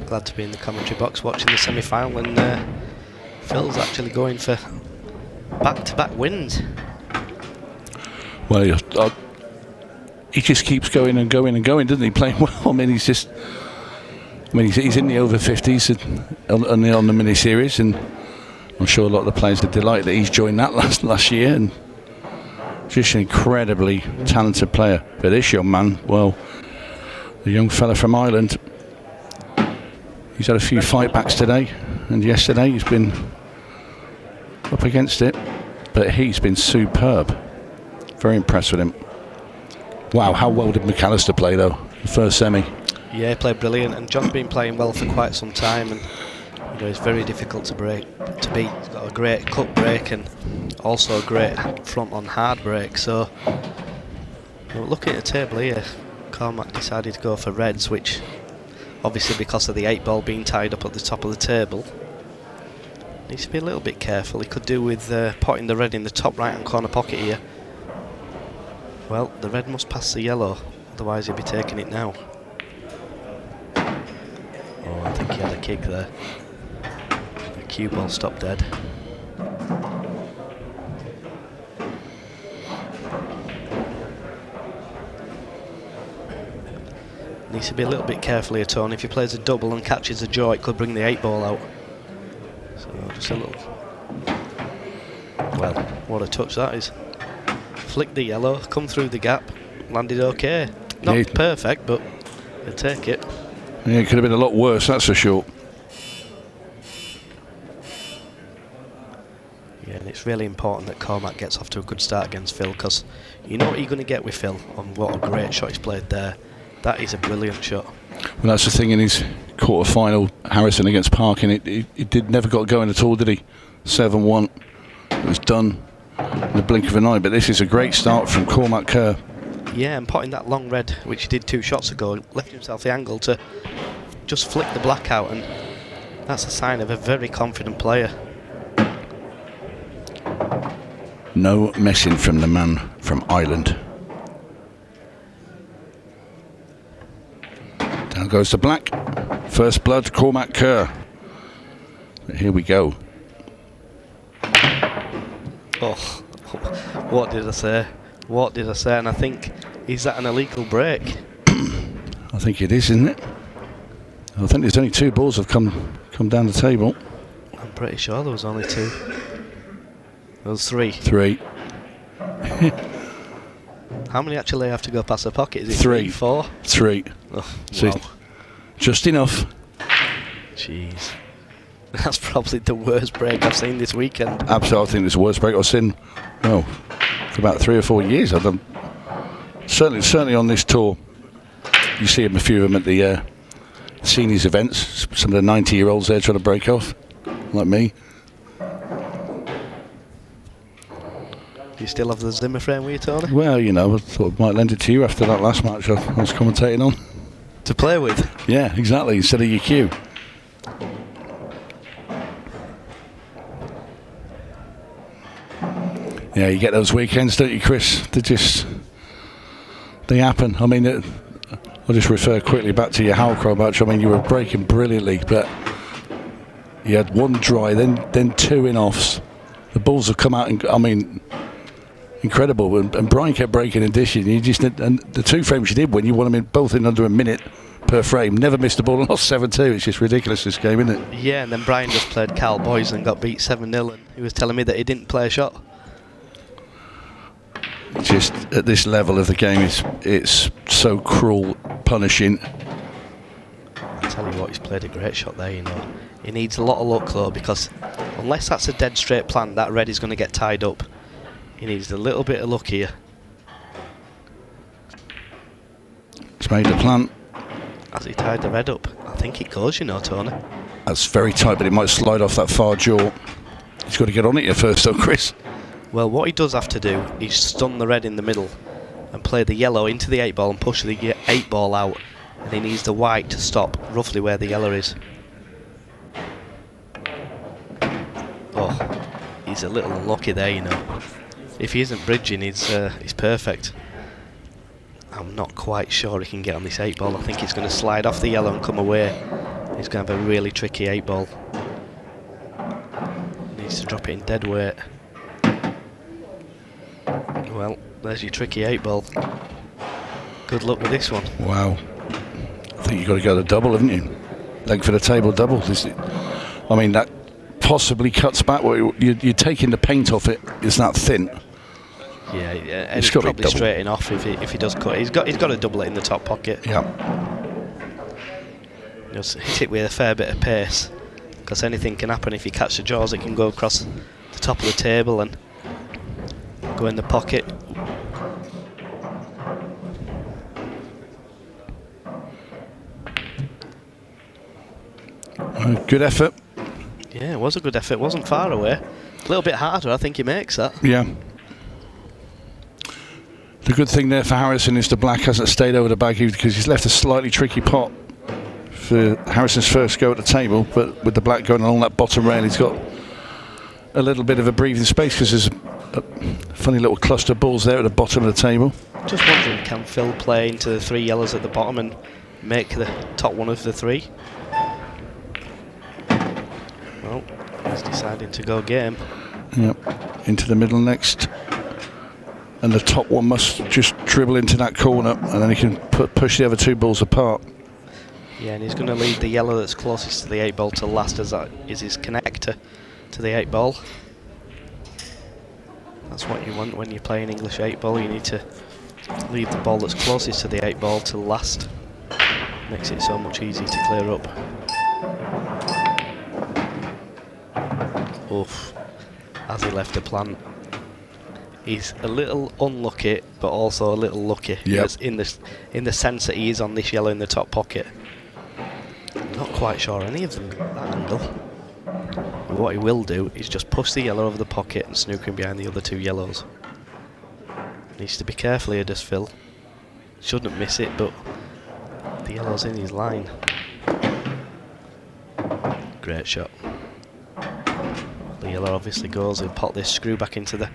glad to be in the commentary box watching the semi-final when Phil's actually going for back-to-back wins. Well, he just keeps going and going and going, doesn't he? Playing well. I mean, he's in the over 50s on the mini series, and I'm sure a lot of the players are delighted that he's joined that last year, and just an incredibly talented player. But this young man, well, the young fella from Ireland, he's had a few fight backs today, and yesterday he's been up against it, but he's been superb. Very impressed with him. Wow, how well did McAllister play though, the first semi? Yeah, he played brilliant, and John's been playing well for quite some time, and it's very difficult to beat. He's got a great cut break and also a great front on hard break. So looking at the table here, Cormac decided to go for reds, which obviously because of the 8 ball being tied up at the top of the table, needs to be a little bit careful. He could do with potting the red in the top right hand corner pocket here. Well, the red must pass the yellow, otherwise he'll be taking it now. Oh, I think he had a kick there. The cue ball stopped dead. Needs to be a little bit careful here, Tony. If he plays a double and catches a jaw, it could bring the 8 ball out. So just a little... Well, what a touch that is. Flicked the yellow, come through the gap, landed okay. Not perfect, but he'll take it. Yeah, it could have been a lot worse, that's for sure. Yeah, and it's really important that Cormac gets off to a good start against Phil, because you know what you're going to get with Phil, and what a great shot he's played there. That is a brilliant shot. Well, that's the thing in his quarter-final, Harrison against Parkin, it never got going at all, did he? 7-1, it was done in the blink of an eye, but this is a great start from Cormac Kerr. Yeah, and potting that long red, which he did 2 shots ago, left himself the angle to just flick the black out, and that's a sign of a very confident player. No messing from the man from Ireland. Down goes the black. First blood, Cormac Kerr. But here we go. Oh, what did I say? What did I say? And I think, is that an illegal break? I think it is, isn't it? I think there's only 2 balls have come down the table. I'm pretty sure there was only 2. There was 3. 3. How many actually have to go past the pocket? Is it 3? 4? 3. Oh, So wow. just enough. Jeez. That's probably the worst break I've seen this weekend. Absolutely, I think it's the worst break I've seen, well, for about 3 or 4 years. I've done certainly on this tour. You see a few of them at the seniors events. Some of the 90-year-olds there trying to break off, like me. Do you still have the Zimmer frame with you, Tony? Well, I thought I might lend it to you after that last match I was commentating on. To play with? Yeah, exactly, instead of your cue. Yeah, you get those weekends, don't you, Chris? They happen. I mean, I'll just refer quickly back to your Halcrow match. I mean, you were breaking brilliantly, but you had 1 dry, then 2 in-offs. The balls have come out, and I mean, incredible. And Brian kept breaking and dishing. And the 2 frames you did win, you won them both in under a minute per frame. Never missed the ball and lost 7-2. It's just ridiculous, this game, isn't it? Yeah, and then Brian just played Carl Boys and got beat 7-0, and he was telling me that he didn't play a shot. Just at this level of the game, it's so cruel, punishing. I tell you what, he's played a great shot there, He needs a lot of luck though, because unless that's a dead straight plant, that red is going to get tied up. He needs a little bit of luck here. It's made the plant. Has he tied the red up? I think it goes, Tony. That's very tight, but it might slide off that far jaw. He's got to get on it here first though, Chris. Well, what he does have to do is stun the red in the middle and play the yellow into the 8 ball and push the 8 ball out, and he needs the white to stop roughly where the yellow is. Oh, he's a little unlucky there, If he isn't bridging, he's perfect. I'm not quite sure he can get on this 8 ball. I think it's going to slide off the yellow and come away. He's going to have a really tricky 8-ball. Needs to drop it in dead weight. Well, there's your tricky 8-ball. Good luck with this one. Wow. I think you've got to go to double, haven't you? Leg for the table double. I mean, that possibly cuts back. You're taking the paint off it. It's that thin. Yeah, and it's probably straighting off if he does cut it. He's got to double it in the top pocket. Yeah. Just hit it with a fair bit of pace, because anything can happen. If you catch the jaws, it can go across the top of the table and go in the pocket. Good effort. Yeah, it was a good effort. It wasn't far away. A little bit harder, I think he makes that. Yeah. The good thing there for Harrison is the black hasn't stayed over the bag because he's left a slightly tricky pot for Harrison's first go at the table, but with the black going along that bottom rail, he's got a little bit of a breathing space because there's a funny little cluster of balls there at the bottom of the table. Just wondering, can Phil play into the 3 yellows at the bottom and make the top one of the 3? Well, he's deciding to go game. Yep, into the middle next. And the top one must just dribble into that corner, and then he can push the other 2 balls apart. Yeah, and he's going to leave the yellow that's closest to the 8-ball to last, as that is his connector to the 8-ball. That's what you want when you're playing English 8-ball. You need to leave the ball that's closest to the 8-ball to last. Makes it so much easier to clear up. Oof, as he left the plant. He's a little unlucky, but also a little lucky. Yep. In the sense that he is on this yellow in the top pocket. Not quite sure any of them got that angle. But what he will do is just push the yellow over the pocket and snook him behind the other 2 yellows. Needs to be careful here, does Phil. Shouldn't miss it, but the yellow's in his line. Great shot. The yellow obviously goes. He'll pop this screw back into the...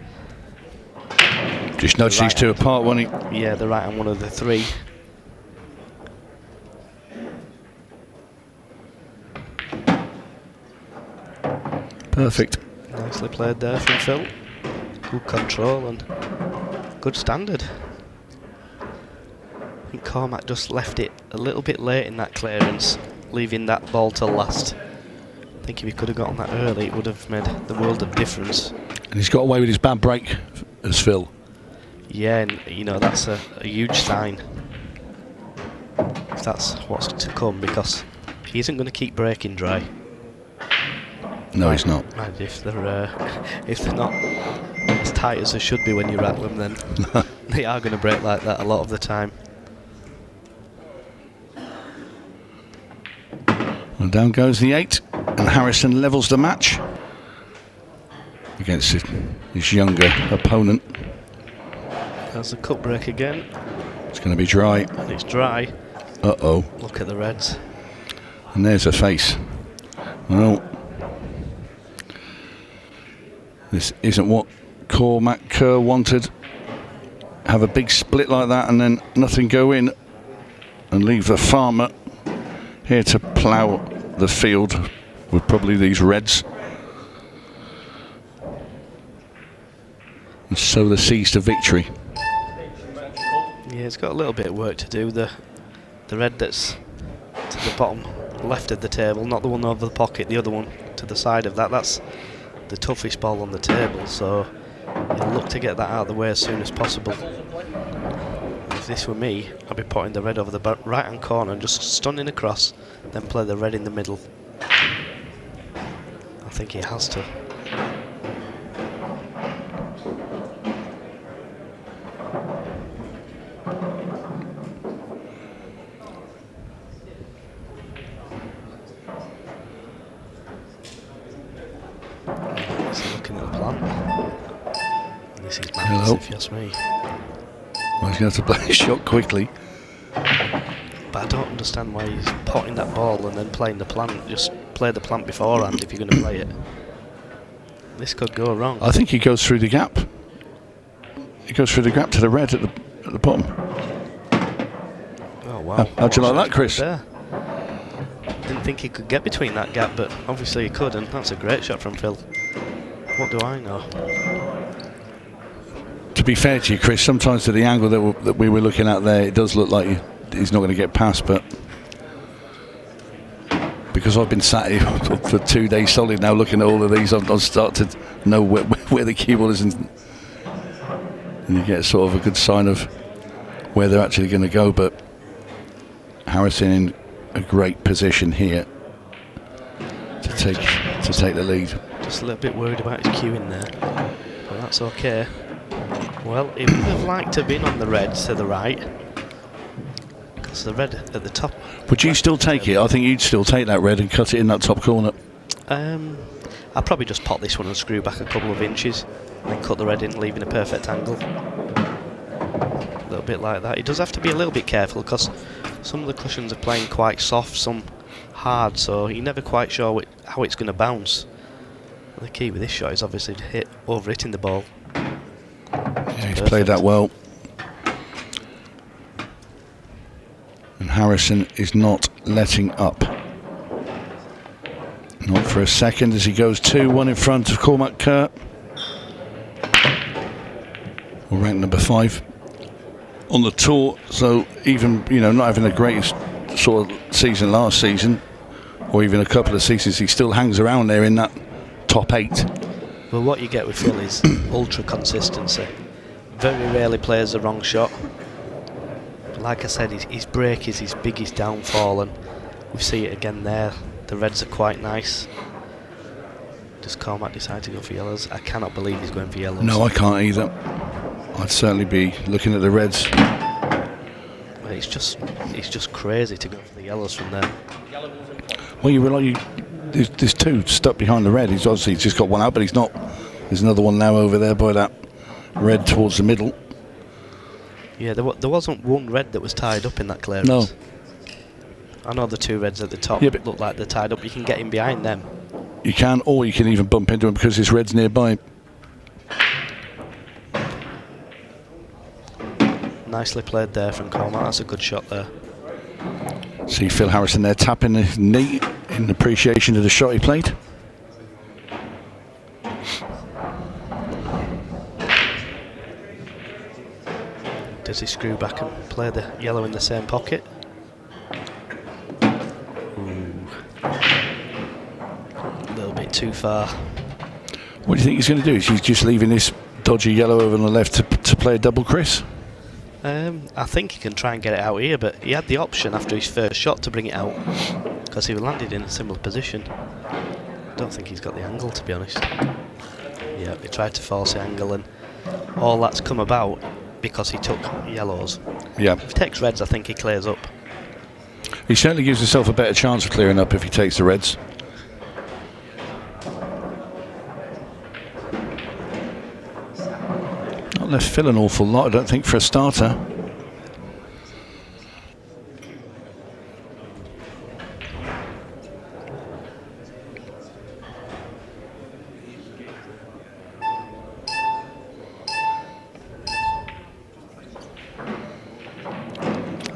Just nudge these 2 apart, won't he? Yeah, the right and one of the 3. Perfect. Nicely played there from Phil. Good control and good standard. I think Cormac just left it a little bit late in that clearance, leaving that ball to last. I think if he could have gotten that early, it would have made the world of difference. And he's got away with his bad break, as Phil. Yeah, and you know, that's a huge sign if that's what's to come, because he isn't going to keep breaking dry. No, he's not. And if they're not as tight as they should be when you rattle them, then they are going to break like that a lot of the time. Well, down goes the 8, and Harrison levels the match against his younger opponent. There's the cup break again. It's going to be dry. And it's dry. Uh-oh. Look at the reds. And there's a face. Well, this isn't what Cormac Kerr wanted. Have a big split like that and then nothing go in and leave the farmer here to plough the field with probably these reds and sow the seeds to victory. Yeah, it's got a little bit of work to do. The red that's to the bottom left of the table, not the one over the pocket, the other one to the side of that, that's the toughest ball on the table, so he'll look to get that out of the way as soon as possible. If this were me, I'd be putting the red over the right hand corner and just stunning across, then play the red in the middle. I think he has to. Looking at the plan. This is madness, if you ask me. Well, he's going to have to play a shot quickly. But I don't understand why he's potting that ball and then playing the plant. Just play the plant beforehand if you're going to play it. This could go wrong. I think he goes through the gap. He goes through the gap to the red at the bottom. Oh wow! How'd you like that, Chris? There. Didn't think he could get between that gap, but obviously he could, and that's a great shot from Phil. What do I know? To be fair to you, Chris, sometimes to the angle that we were looking at there, it does look like he's not going to get past, but because I've been sat here for 2 days solid now looking at all of these, I've started to know where the cue ball is, and you get sort of a good sign of where they're actually going to go. But Harrison in a great position here to take the lead. Just a little bit worried about his cue in there, but that's okay. Well, he would have liked to have been on the red to the right, because the red at the top. Would you still take it? I think you'd still take that red and cut it in that top corner. I'll probably just pop this one and screw back a couple of inches, and then cut the red in, leaving a perfect angle. A little bit like that. He does have to be a little bit careful, because some of the cushions are playing quite soft, some hard, so you're never quite sure how it's going to bounce. The key with this shot is obviously to hit over hitting the ball. Yeah, he's played that well. And Harrison is not letting up. Not for a second as he goes 2-1 in front of Cormac Kerr. Well, ranked number 5 on the tour, so even, you know, not having the greatest sort of season last season, or even a couple of seasons, he still hangs around there in that top 8. Well, what you get with Phil is ultra consistency. Very rarely plays the wrong shot. Like I said, his break is his biggest downfall, and we see it again there. The reds are quite nice. Does Cormac decide to go for yellows? I cannot believe he's going for yellows. No, I can't either. I'd certainly be looking at the reds. Well, it's just crazy to go for the yellows from there. Well, you realise there's 2 stuck behind the red. He's obviously just got one out, but he's not. There's another one now over there by that red towards the middle. Yeah, there wasn't one red that was tied up in that clearance. No. I know the 2 reds at the top look like they're tied up. You can get in behind them. You can, or you can even bump into him because his red's nearby. Nicely played there from Cormac. That's a good shot there. See Phil Harrison there tapping his knee in appreciation of the shot he played. Does he screw back and play the yellow in the same pocket? Ooh. A little bit too far. What do you think he's going to do? Is he just leaving this dodgy yellow over on the left to play a double Chris? I think he can try and get it out here, but he had the option after his first shot to bring it out, because he landed in a similar position. I don't think he's got the angle, to be honest. Yeah, he tried to force the angle, and all that's come about because he took yellows. Yeah. If he takes reds, I think he clears up. He certainly gives himself a better chance of clearing up if he takes the reds. Not left Phil an awful lot, I don't think, for a starter.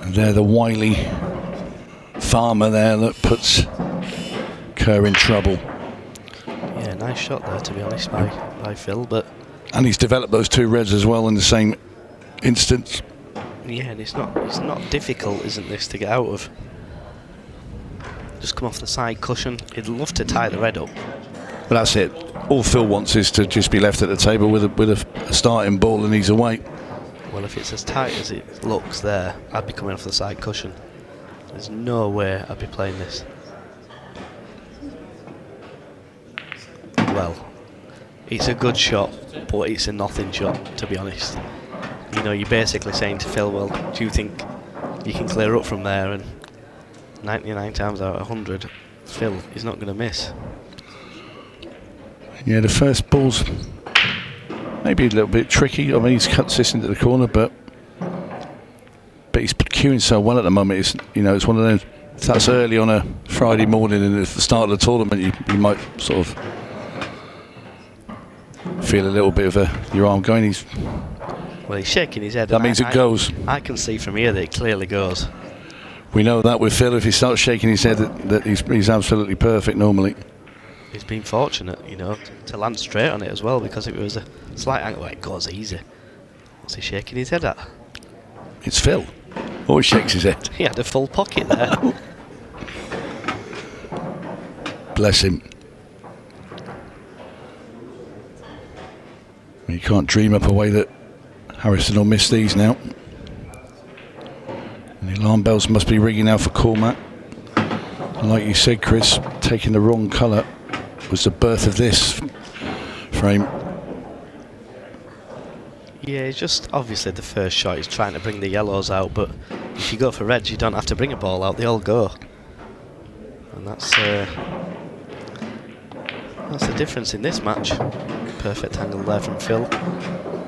They're the wily farmer there that puts Kerr in trouble. Yeah, nice shot there, to be honest, by Phil, but... And he's developed those 2 reds as well in the same instance. Yeah, and it's not difficult, isn't this, to get out of? Just come off the side cushion. He'd love to tie the red up. But that's it. All Phil wants is to just be left at the table with a starting ball, and he's away. Well, if it's as tight as it looks there, I'd be coming off the side cushion. There's no way I'd be playing this. Well, it's a good shot, but it's a nothing shot, to be honest. You know, you're basically saying to Phil, well, do you think you can clear up from there? And 99 times out of 100, Phil is not going to miss. Yeah, the first ball's maybe a little bit tricky. I mean, he's cut this into the corner, but he's cueing so well at the moment. It's, you know, it's one of those. If that's early on a Friday morning and at the start of the tournament, you might sort of feel a little bit of your arm going. Well, he's shaking his head. That means it goes. I can see from here that it clearly goes. We know that with Phil, if he starts shaking his head, that he's absolutely perfect normally. He's been fortunate, you know, to land straight on it as well, because it was a slight angle. Well, it goes easy. What's he shaking his head at? It's Phil. Always shakes his head. He had a full pocket there. Bless him. You can't dream up a way that Harrison will miss these now. And the alarm bells must be ringing now for Cormac. And like you said, Chris, taking the wrong colour was the birth of this frame. Yeah, it's just obviously the first shot is trying to bring the yellows out, but if you go for reds, you don't have to bring a ball out, they all go. And that's the difference in this match. Perfect angle there from Phil.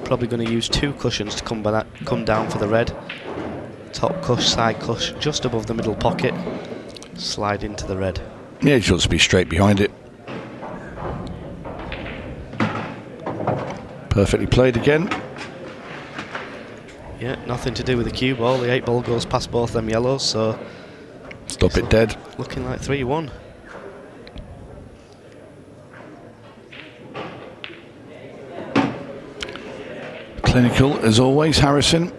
Probably going to use 2 cushions to come down for the red. Top cush, side cush, just above the middle pocket. Slide into the red. Yeah, he wants to be straight behind it. Perfectly played again. Yeah, nothing to do with the cue ball. The 8 ball goes past both them yellows, so Stop it dead. Looking like 3-1. Clinical as always, Harrison.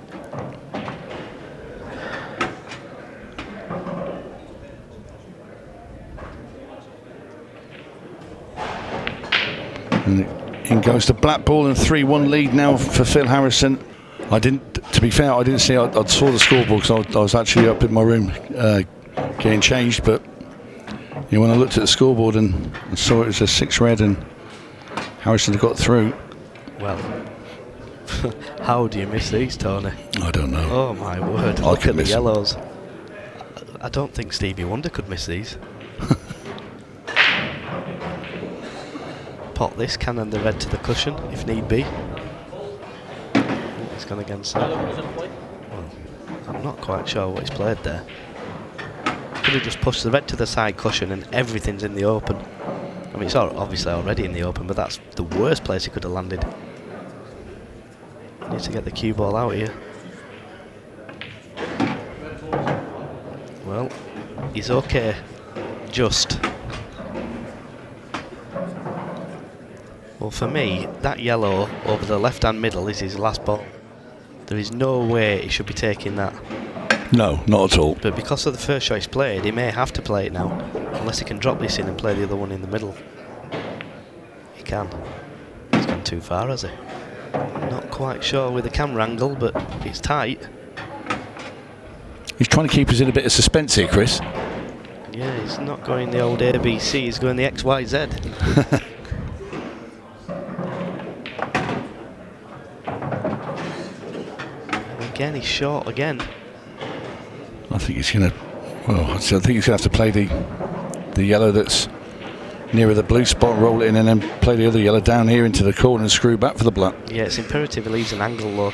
And in goes the black ball, and 3-1 lead now for Phil Harrison. To be fair, I didn't see. I saw the scoreboard because I was actually up in my room getting changed. But you know, when I looked at the scoreboard and saw it was a 6 red and Harrison had got through. Well, how do you miss these, Tony? I don't know. Oh my word! Look at the yellows. I don't think Stevie Wonder could miss these. Pot this cannon the red to the cushion if need be. He's gone against that. Well, I'm not quite sure what he's played there. Could have just pushed the red to the side cushion and everything's in the open. I mean, it's obviously already in the open, but that's the worst place he could have landed. Need to get the cue ball out here. Well, he's okay. Just. Well, for me, that yellow over the left-hand middle is his last ball. There is no way he should be taking that. No, not at all. But because of the first shot he's played, he may have to play it now, unless he can drop this in and play the other one in the middle. He can. He's gone too far, has he? Not quite sure with the camera angle, but it's tight. He's trying to keep us in a bit of suspense here, Chris. Yeah, he's not going the old ABC, he's going the XYZ. Again, he's short again. I think he's going to. Well, I think he's going to have to play the yellow that's nearer the blue spot, roll it in, and then play the other yellow down here into the corner and screw back for the black. Yeah, it's imperative he leaves an angle though.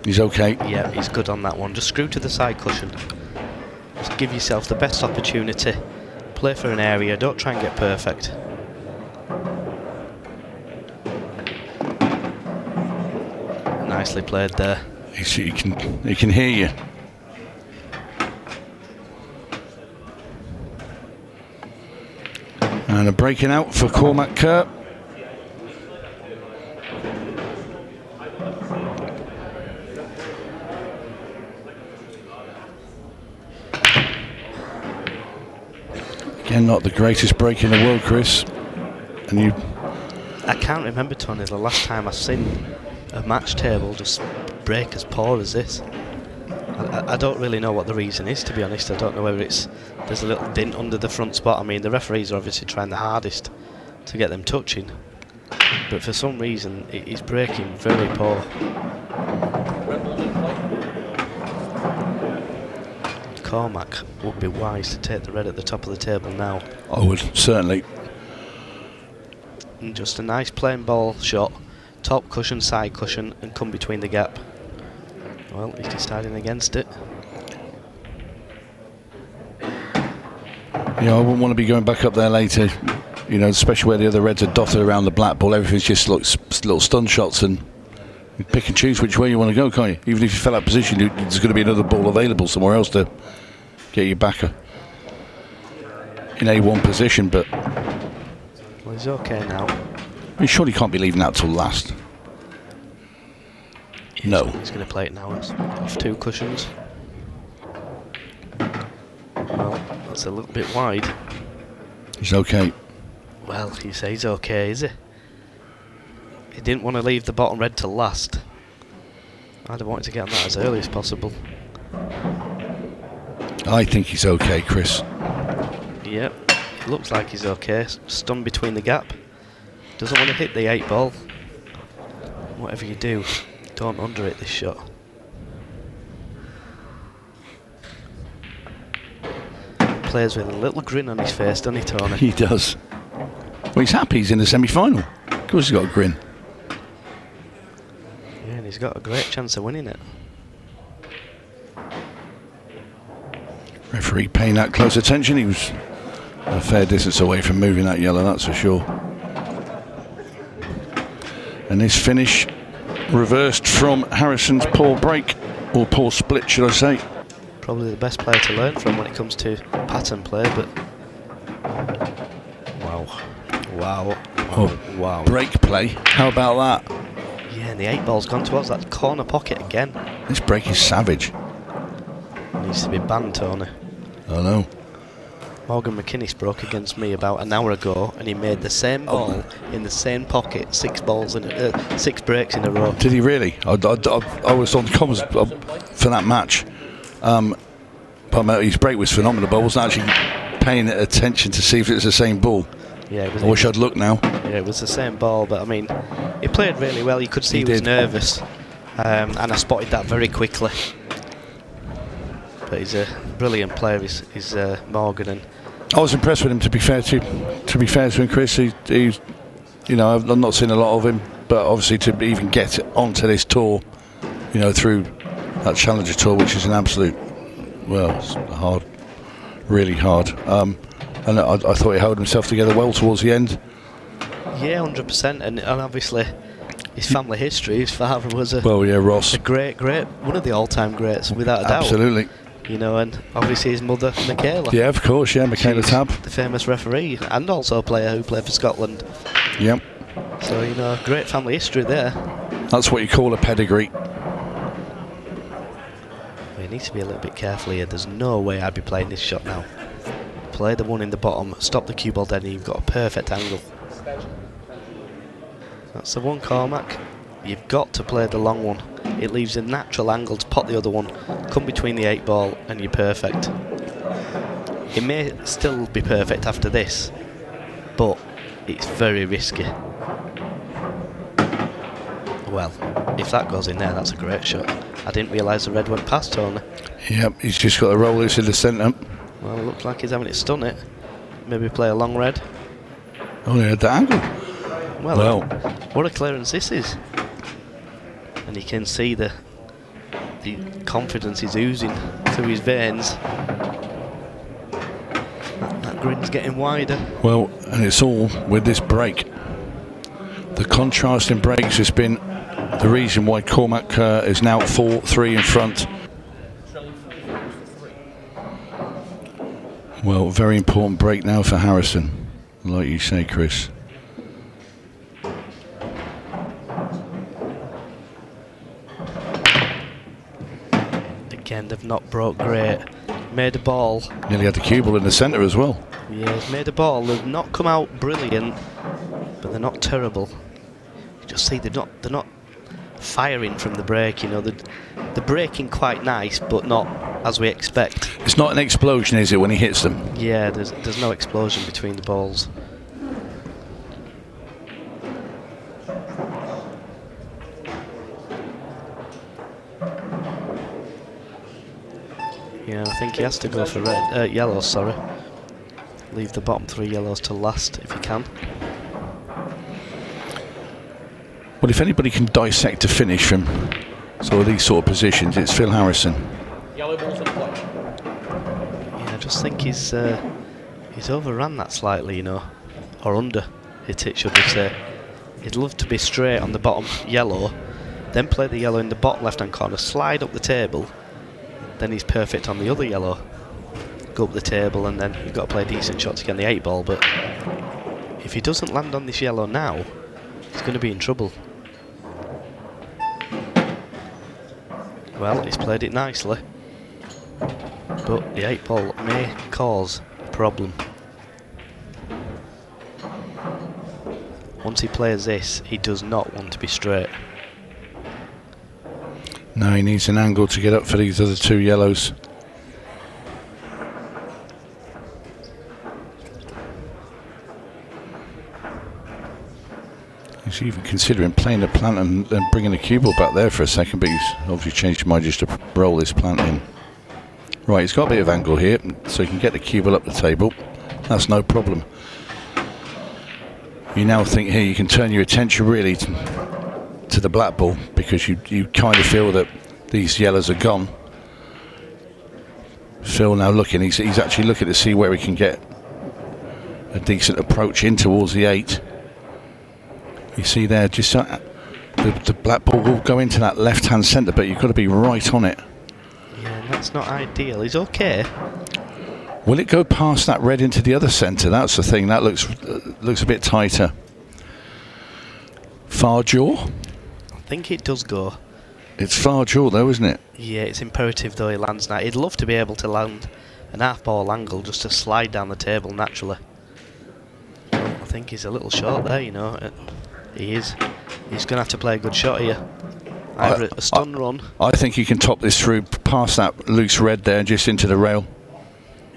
He's okay. Yeah, he's good on that one. Just screw to the side cushion. Just give yourself the best opportunity. Play for an area. Don't try and get perfect. Nicely played there. He can hear you. And a breaking out for Cormac Kerr. Again, not the greatest break in the world, Chris. And I can't remember, Tony, the last time I've seen a match table just break as poor as this. I don't really know what the reason is, to be honest. I don't know whether there's a little dint under the front spot. I mean, the referees are obviously trying the hardest to get them touching, but for some reason it's breaking very poor. Cormac would be wise to take the red at the top of the table now. I would, certainly. And just a nice plain ball shot, top cushion, side cushion, and come between the gap. Well, he's deciding against it. Yeah, I wouldn't want to be going back up there later, you know, especially where the other reds are dotted around the black ball. Everything's just like little stun shots, and You pick and choose which way you want to go, can't you? Even if you fell out of position, there's going to be another ball available somewhere else to get you back in A1 position. But well, he's okay now. he surely can't be leaving that till last. No. He's going to play it now. It's off 2 cushions. Well, that's a little bit wide. He's okay. Well, you say he's okay, is he? He didn't want to leave the bottom red till last. I'd have wanted to get on that as early as possible. I think he's okay, Chris. Yep, it looks like he's okay. Stunned between the gap. Doesn't want to hit the 8 ball. Whatever you do, don't under it this shot. Plays with a little grin on his face, doesn't he, Tony? He does. Well, he's happy he's in the semi-final. Of course he's got a grin. Yeah, and he's got a great chance of winning it. Referee paying that close attention. He was a fair distance away from moving that yellow, that's for sure. And this finish reversed from Harrison's poor break, or poor split, should I say. Probably the best player to learn from when it comes to pattern play, but wow. Wow. Break play, how about that? Yeah, and the 8 ball's gone towards that corner pocket again. This break is savage. Needs to be banned, Tony. I know. Morgan McInnes broke against me about an hour ago, and he made the same ball in the same pocket 6 breaks in a row. Did he really? I was on the comms for that match. But his break was phenomenal, but I wasn't actually paying attention to see if it was the same ball. Yeah, I wish I'd looked now. Yeah, it was the same ball, but I mean, he played really well. You could see he was nervous, and I spotted that very quickly. But he's a brilliant player. He's Morgan, and I was impressed with him. To be fair to him, Chris, he's you know, I've not seen a lot of him, but obviously to even get onto this tour, you know, through that Challenger Tour, which is an absolute, well, it's hard, really hard. And I thought he held himself together well towards the end. Yeah, 100%, and obviously his family history. His father was Ross, a great, one of the all-time greats, without a doubt. Absolutely. You know, and obviously his mother, Michaela. Yeah, of course, yeah, Michaela Tabb. The famous referee, and also a player who played for Scotland. Yep. So, you know, great family history there. That's what you call a pedigree. We need to be a little bit careful here. There's no way I'd be playing this shot now. Play the one in the bottom, stop the cue ball dead, and you've got a perfect angle. That's the one, Cormac. You've got to play the long one. It leaves a natural angle to pot the other one, come between the 8 ball, and you're perfect. It may still be perfect after this, but it's very risky. Well, if that goes in there, that's a great shot. I didn't realise the red went past Tony. Yep, he's just got to roll this in the centre. Well, it looks like he's having it stun it. Maybe play a long red. Oh, he had the angle. Well, what a clearance this is. And you can see the confidence is oozing through his veins. That grin's getting wider. Well, and it's all with this break. The contrast in breaks has been the reason why Cormac is now 4-3 in front. Well, very important break now for Harrison, like you say, Chris. Again, they've not broke great. Made a ball. Nearly had the cue ball in the centre as well. Yeah, he's made a ball. They've not come out brilliant, but they're not terrible. You just see they're not firing from the break. You know, they're breaking quite nice, but not as we expect. It's not an explosion, is it, when he hits them? Yeah, there's no explosion between the balls. Yeah, I think he has to go for yellows, sorry. Leave the bottom 3 yellows to last if you can. Well, if anybody can dissect a finish from sort of these sort of positions, it's Phil Harrison. Yellow balls in play. Yeah, I just think he's overran that slightly, you know, or under hit it, should we say. He'd love to be straight on the bottom yellow, then play the yellow in the bottom left-hand corner, slide up the table, then he's perfect on the other yellow. Go up the table, and then you've got to play a decent shot to get on the 8 ball, but if he doesn't land on this yellow now, he's going to be in trouble. Well, he's played it nicely, but the 8 ball may cause a problem. Once he plays this, he does not want to be straight. No, he needs an angle to get up for these other 2 yellows. He's even considering playing the plant and then bringing the cue ball back there for a second, but he's obviously changed his mind just to roll this plant in. Right, he's got a bit of angle here, so he can get the cue ball up the table. That's no problem. You now think here you can turn your attention really to the black ball, because you kind of feel that these yellows are gone. Phil now looking, he's actually looking to see where he can get a decent approach in towards the 8. You see there, just the black ball will go into that left-hand centre, but you've got to be right on it. Yeah, and that's not ideal. He's okay. Will it go past that red into the other centre? That's the thing. That looks a bit tighter. Far jaw? I think it does go. It's far jaw though, isn't it? Yeah, it's imperative though he lands now. He'd love to be able to land an half ball angle just to slide down the table naturally. I think he's a little short there, you know. He is. He's going to have to play a good shot here. Either a stun run. I think he can top this through past that loose red there, just into the rail.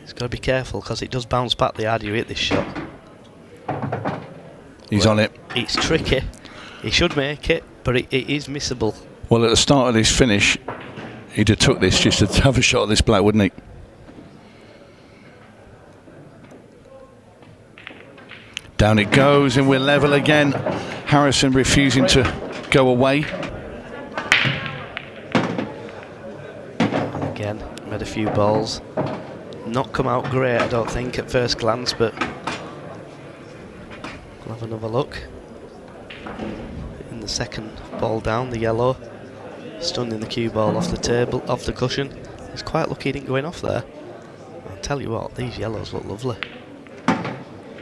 He's got to be careful because it does bounce back the harder you hit this shot. He's on it. It's tricky. He should make it, but it is missable. Well, at the start of this finish, he'd have took this just to have a shot at this black, wouldn't he? Down it goes, and we're level again. Harrison refusing to go away. Again, made a few balls. Not come out great, I don't think, at first glance, but we'll have another look. In the second ball down, the yellow, stunning the cue ball off the table, off the cushion. He's quite lucky he didn't go in off there. I'll tell you what, these yellows look lovely.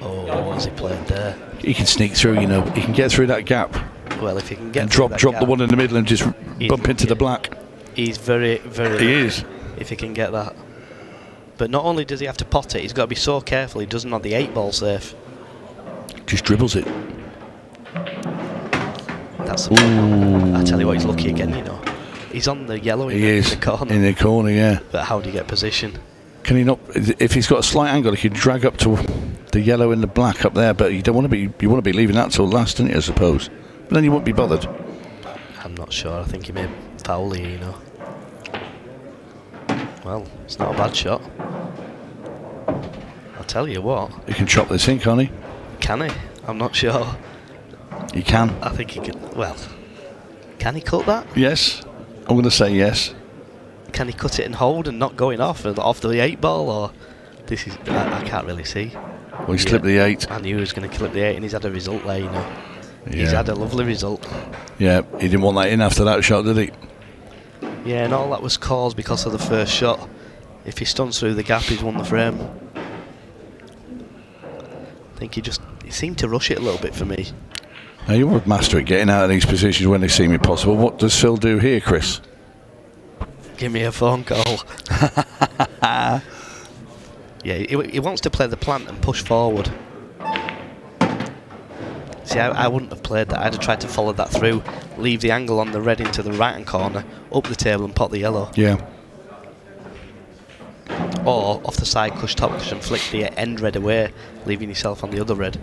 Oh, what's he played there? He can sneak through, you know. He can get through that gap. Well, if he can get drop the one in the middle and just bump into the black. He's very, very lucky. He is. If he can get that. But not only does he have to pot it, he's got to be so careful he doesn't have the 8 ball safe. Just dribbles it. That's the problem. I tell you what, he's lucky again, you know. He's on the yellow in the corner. In the corner, yeah. But how do you get position? Can he not? If he's got a slight angle, he can drag up to the yellow and the black up there. But you don't want to be. You want to be leaving that till last, don't you? I suppose. But then you won't be bothered. I'm not sure. I think he may foul here, you know. Well, it's not a bad shot. I'll tell you what. He can chop this in, can't he? Can he? I'm not sure. He can. I think he can. Well, can he cut that? Yes. I'm going to say yes. Can he cut it and hold and not going off the 8 ball, or this is? I can't really see. Well, he slipped the 8. I knew he was going to clip the 8, and he's had a result there, you know. Yeah. He's had a lovely result. Yeah, he didn't want that in after that shot, did he? Yeah, and all that was caused because of the first shot. If he stuns through the gap, he's won the frame. I think he seemed to rush it a little bit for me. Now, you're a master at getting out of these positions when they seem impossible. What does Phil do here, Chris? Give me a phone call. Yeah, he wants to play the plant and push forward. See, I wouldn't have played that. I'd have tried to follow that through, leave the angle on the red into the right-hand corner, up the table and pot the yellow. Yeah. Or off the side, top cushion, flick the end red away, leaving yourself on the other red.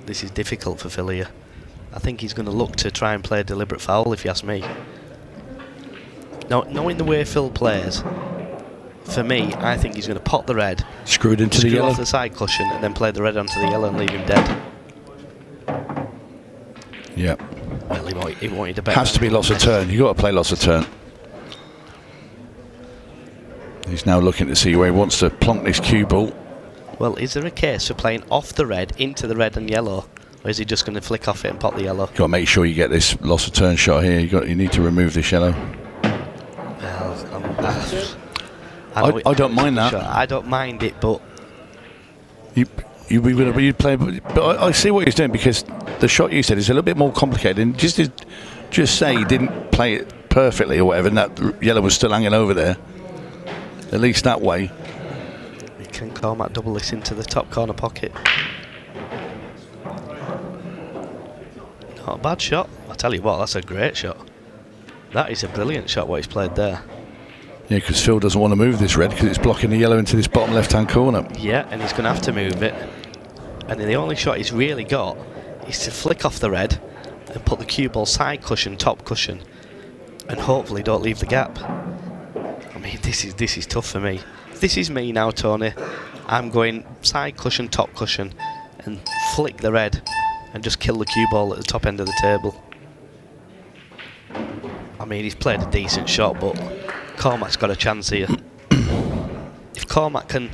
This is difficult for Phil here. I think he's going to look to try and play a deliberate foul, if you ask me. Now, knowing the way Phil plays, for me, I think he's going to pot the red, screw it into the yellow, off the side cushion, and then play the red onto the yellow and leave him dead. Yeah. Well, he wanted to bet. Has to be loss of turn. You got to play loss of turn. He's now looking to see where he wants to plonk this cue ball. Well, is there a case for playing off the red into the red and yellow, or Or is he just going to flick off it and pop the yellow? Got to make sure you get this loss of turn shot here. You need to remove this yellow. Well, I don't mind that. I don't mind it, but you'd play. But I see what he's doing, because the shot you said is a little bit more complicated. And just say he didn't play it perfectly or whatever, and that yellow was still hanging over there. At least that way. Can Cormac double this into the top corner pocket? Not a bad shot. I tell you what, that's a great shot. That is a brilliant shot what he's played there. Yeah, because Phil doesn't want to move this red because it's blocking the yellow into this bottom left-hand corner. Yeah, and he's going to have to move it. And the only shot he's really got is to flick off the red and put the cue ball side cushion, top cushion, and hopefully don't leave the gap. I mean, this is tough for me. If this is me now, Tony, I'm going side cushion, top cushion, and flick the red and just kill the cue ball at the top end of the table. I mean, he's played a decent shot, but Cormac's got a chance here. If Cormac can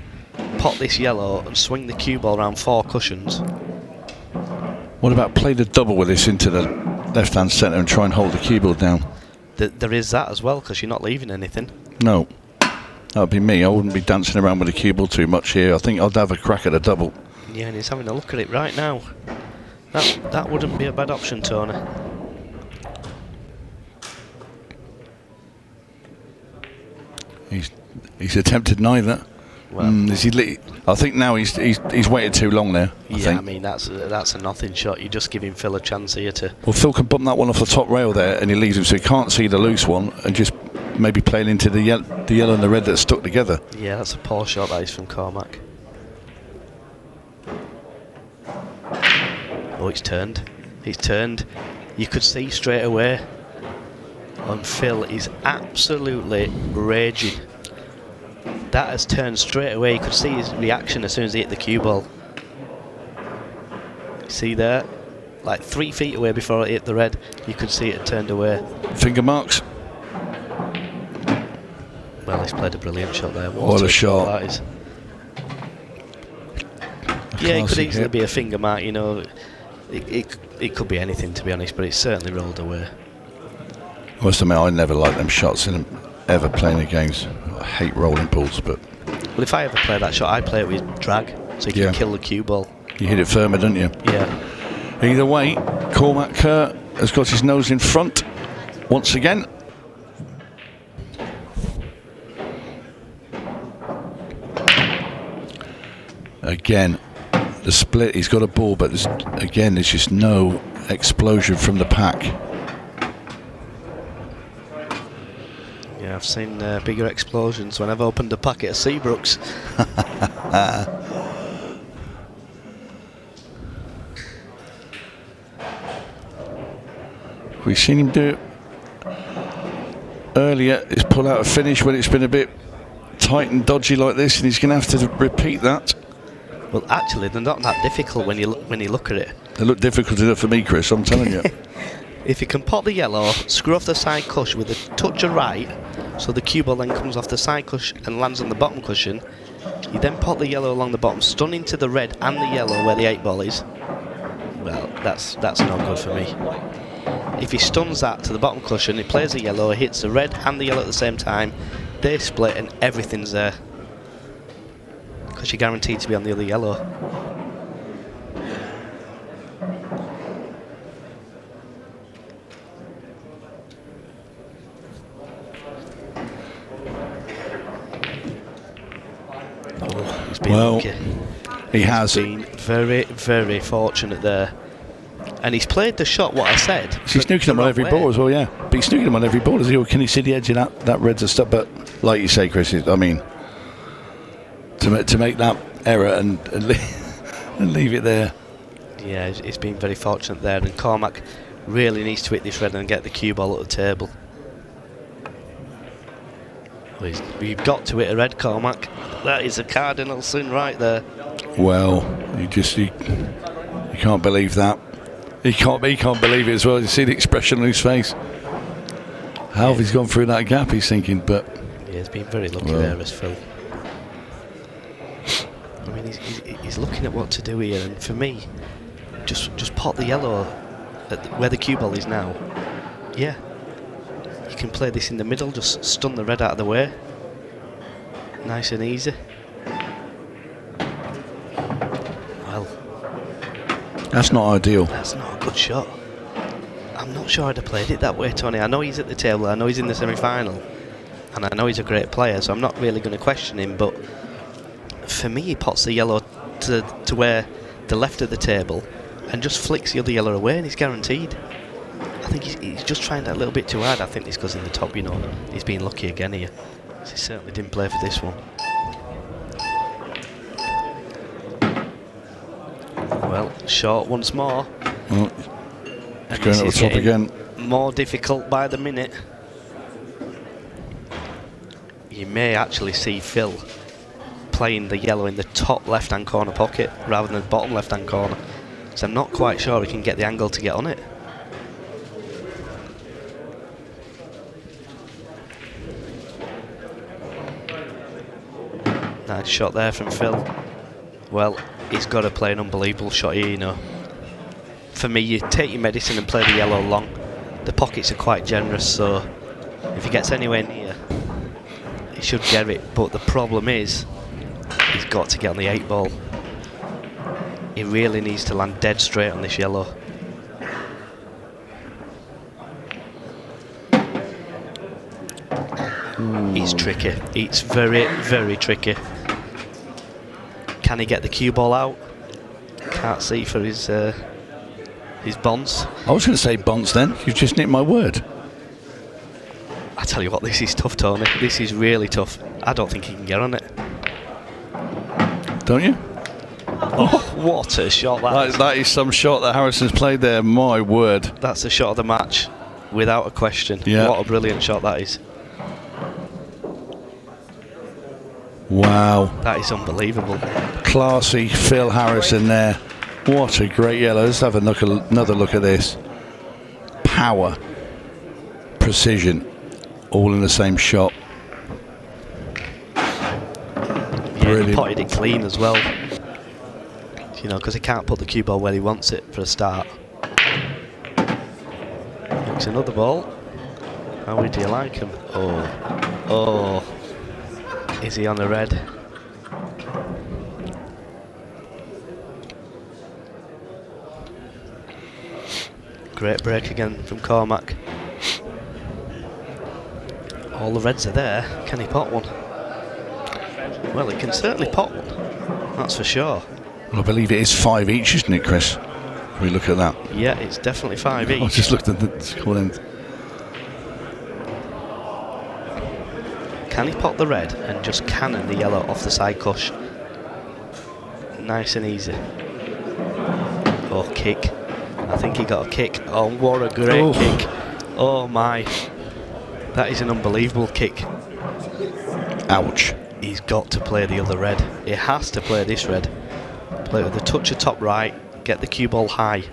pot this yellow and swing the cue ball around 4 cushions. What about play the double with this into the left-hand centre and try and hold the cue ball down? There is that as well, because you're not leaving anything. No. That would be me. I wouldn't be dancing around with the cue ball too much here. I think I'd have a crack at a double. Yeah, and he's having a look at it right now. That wouldn't be a bad option, Tony. He's attempted neither. Well, I think now he's waited too long there. I mean that's a nothing shot. You're just giving Phil a chance here to. Well, Phil can bump that one off the top rail there, and he leaves him so he can't see the loose one, and just maybe playing into the yellow and the red that's stuck together. Yeah, that's a poor shot that is from Cormac. Oh, it's turned. It's turned. You could see straight away. And Phil is absolutely raging. That has turned straight away. You could see his reaction as soon as he hit the cue ball. See there? Like 3 feet away before it hit the red, you could see it had turned away. Finger marks. Well, he's played a brilliant shot there. What a shot. That is. Yeah, it could easily be a finger mark, you know. It could be anything, to be honest, but it certainly rolled away. I must admit, I never liked them shots in ever playing against. I hate rolling balls, but... Well, if I ever play that shot, I play it with drag, so you can kill the cue ball. You hit it firmer, don't you? Yeah. Either way, Cormac Kerr has got his nose in front once again. Again, the split, he's got a ball, but there's just no explosion from the pack. Yeah, I've seen bigger explosions when I've opened a packet of Seabrooks. We've seen him do it earlier. He's pulled out a finish when it's been a bit tight and dodgy like this, and he's going to have to repeat that. Well, actually, they're not that difficult when you look at it. They look difficult enough for me, Chris, I'm telling you. If you can pot the yellow, screw off the side cushion with a touch of right, so the cue ball then comes off the side cushion and lands on the bottom cushion, you then pot the yellow along the bottom, stun into the red and the yellow where the 8 ball is. Well, that's no good for me. If he stuns that to the bottom cushion, he plays the yellow, hits the red and the yellow at the same time, they split and everything's there. Because you're guaranteed to be on the other yellow. Oh, he's been lucky. He has been very, very fortunate there. And he's played the shot, what I said. He's snooking him on every ball as well, yeah. But he's snooking him on every ball as well. Can you see the edge of that reds and stuff? But like you say, Chris, I mean, to make that error and leave it there. Yeah, he's been very fortunate there. And Cormac really needs to hit this red and get the cue ball at the table. Well, you've got to hit a red, Cormac. That is a cardinal sin right there. Well, you can't believe that. He can't believe it as well. You see the expression on his face. How have he's gone through that gap, he's thinking, but... Yeah, he's been very lucky there as Phil. I mean, he's looking at what to do here, and for me, just pot the yellow at where the cue ball is now. Yeah. You can play this in the middle, just stun the red out of the way. Nice and easy. Well, that's not ideal. That's not a good shot. I'm not sure I'd have played it that way, Tony. I know he's at the table, I know he's in the semi-final, and I know he's a great player, so I'm not really going to question him, but for me he pots the yellow to where the left of the table and just flicks the other yellow away and he's guaranteed. I think he's just trying that a little bit too hard. I think this goes in the top, you know. He's been lucky again here. He certainly didn't play for this one. Well, short once more. Well, he's going at the top again. More difficult by the minute. You may actually see Phil playing the yellow in the top left-hand corner pocket rather than the bottom left-hand corner. So I'm not quite sure he can get the angle to get on it. Nice shot there from Phil. Well, he's got to play an unbelievable shot here, you know. For me, you take your medicine and play the yellow long. The pockets are quite generous, so if he gets anywhere near, he should get it. But the problem is, he's got to get on the 8 ball. He really needs to land dead straight on this yellow. It's tricky. It's very, very tricky. Can he get the cue ball out? Can't see for his bonds. I was going to say bonds then. You've just nicked my word. I tell you what, this is tough, Tony. This is really tough. I don't think he can get on it. Don't you? Oh, what a shot that is some shot that Harrison's played there. My word. That's the shot of the match, without a question. Yeah. What a brilliant shot that is. Wow. That is unbelievable. Classy Phil Harrison there. What a great yellow. Let's have another look at this. Power, precision, all in the same shot. Yeah, he potted it clean as well. You know, because he can't put the cue ball where he wants it for a start. Looks another ball. How would you like him? Oh. Is he on the red? Great break again from Cormac. All the reds are there. Can he pot one? Well, he can certainly pot one. That's for sure. Well, I believe it is 5 each, isn't it, Chris? We look at that. Yeah, it's definitely 5 each. I just looked at the score end. Can he pot the red and just cannon the yellow off the side cush? Nice and easy. Oh, kick. I think he got a kick. Oh, what a great kick. Oh my. That is an unbelievable kick. Ouch. He's got to play the other red. He has to play this red. Play it with a touch of top right. Get the cue ball high.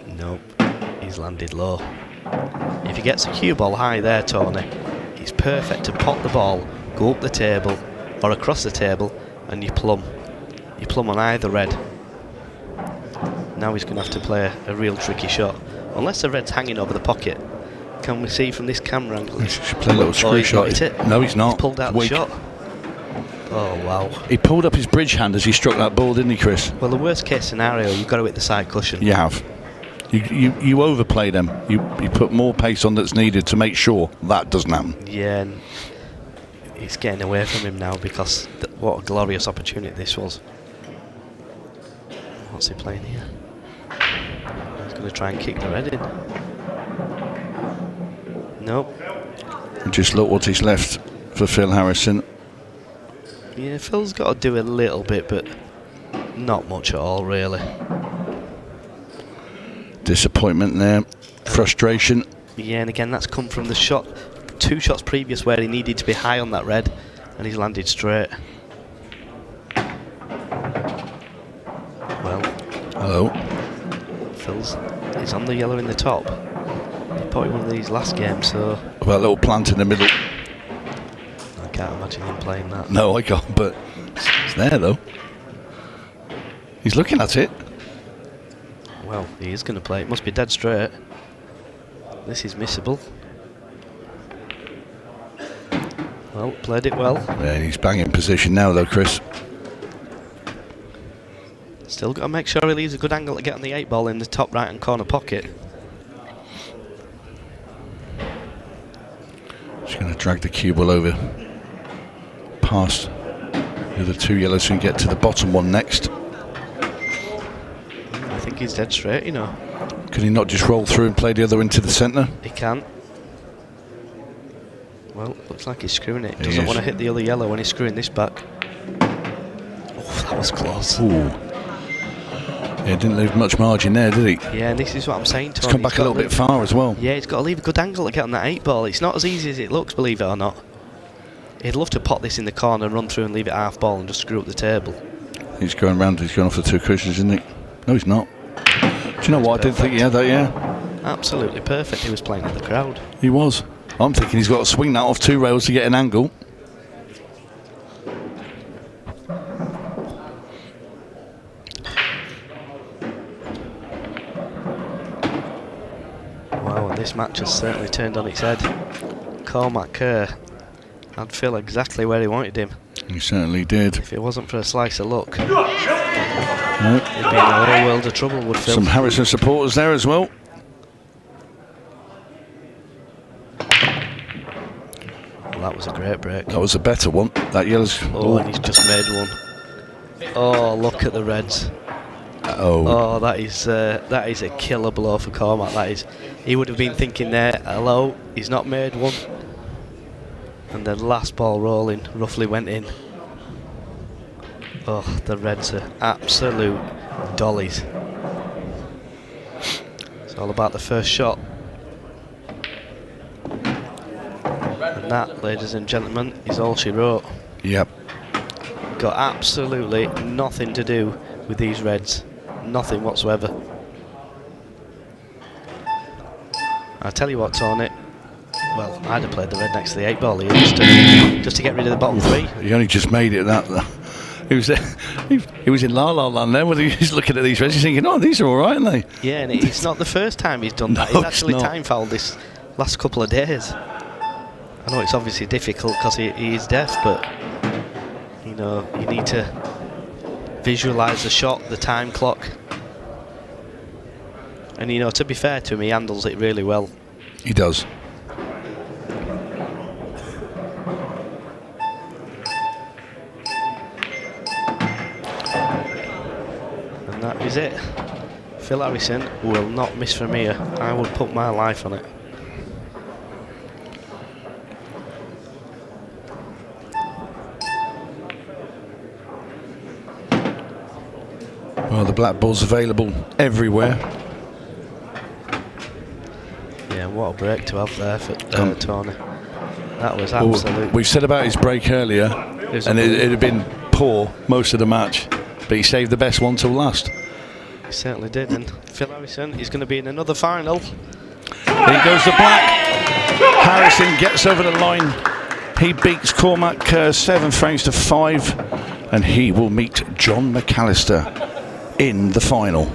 Nope. He's landed low. If he gets a cue ball high there, Tony, it's perfect to pot the ball, go up the table or across the table, and you plumb. You plumb on either red. Now he's going to have to play a real tricky shot. Unless the red's hanging over the pocket. Can we see from this camera angle? He should play a little screw shot. Hit it. No, he's not. He's pulled out the shot. Oh, wow. He pulled up his bridge hand as he struck that ball, didn't he, Chris? Well, the worst case scenario, you've got to hit the side cushion. You have. You overplay them. You put more pace on that's needed to make sure that doesn't happen. Yeah, and it's getting away from him now because what a glorious opportunity this was. What's he playing here? He's going to try and kick the red in. Nope. Just look what he's left for Phil Harrison. Yeah, Phil's got to do a little bit, but not much at all, really. Disappointment there. Frustration. Yeah, and again, that's come from the shot. 2 shots previous where he needed to be high on that red, and he's landed straight. Well. Hello. He's on the yellow in the top. He potted one of these last games, so... About a little plant in the middle. I can't imagine him playing that. No, I can't, but it's there, though. He's looking at it. Well, he is going to play. It must be dead straight. This is missable. Well, played it well. Yeah, he's banging position now though, Chris. Still got to make sure he leaves a good angle to get on the 8-ball in the top right-hand corner pocket. Just going to drag the cue ball over past the other two yellows and get to the bottom one next. I think he's dead straight, you know. Can he not just roll through and play the other into the centre? He can. Well, looks like he's screwing it. Doesn't want to hit the other yellow when he's screwing this back. Oh, that was close. Ooh. Yeah, didn't leave much margin there, did he? Yeah, and this is what I'm saying to him. He's come back a little bit far as well. Yeah, he's got to leave a good angle to get on that 8-ball. It's not as easy as it looks, believe it or not. He'd love to pot this in the corner and run through and leave it half ball and just screw up the table. He's going round, he's going off the two cushions, isn't he? No, he's not. Do you know what? I didn't think he had that, yeah. Absolutely perfect. He was playing at the crowd. He was. I'm thinking he's got to swing that off two rails to get an angle. Wow, and this match has certainly turned on its head. Cormac Kerr, I'd feel exactly where he wanted him. He certainly did. If it wasn't for a slice of luck, No. he'd be in a whole world of trouble, would Phil. Some Harrison supporters there as well. Well, that was a great break. That was a better one. That yellow's... Oh, and he's just made one. Oh, look at the reds. Oh, that is a killer blow for Cormac. That is. He would have been thinking there, hello, he's not made one. And the last ball rolling roughly went in. Oh, the reds are absolute dollies. It's all about the first shot. And that, ladies and gentlemen, is all she wrote. Yep. Got absolutely nothing to do with these reds. Nothing whatsoever. I tell you what, Tony. Well, I'd have played the red next to the 8-ball here just to get rid of the bottom three. He only just made it that. He was there. He was in La La Land there when he was looking at these reds. He's thinking, oh, these are all right, aren't they? Yeah, and it's not the first time he's done that. No, He's actually it's not. time fouled this last couple of days. I know it's obviously difficult because he is deaf, but you know, you need to visualise the shot, the time clock. And you know, to be fair to him, he handles it really well. He does. And that is it. Phil Harrison will not miss from here. I would put my life on it. Well, the black ball's available everywhere. Yeah, what a break to have there for Tony. That was absolute. We've said about his break earlier, and it had been poor most of the match, but he saved the best one till last. He certainly did, and Phil Harrison is going to be in another final. Here goes the black. Harrison gets over the line. He beats Cormac Kerr 7 frames to 5, and he will meet John McAllister in the final.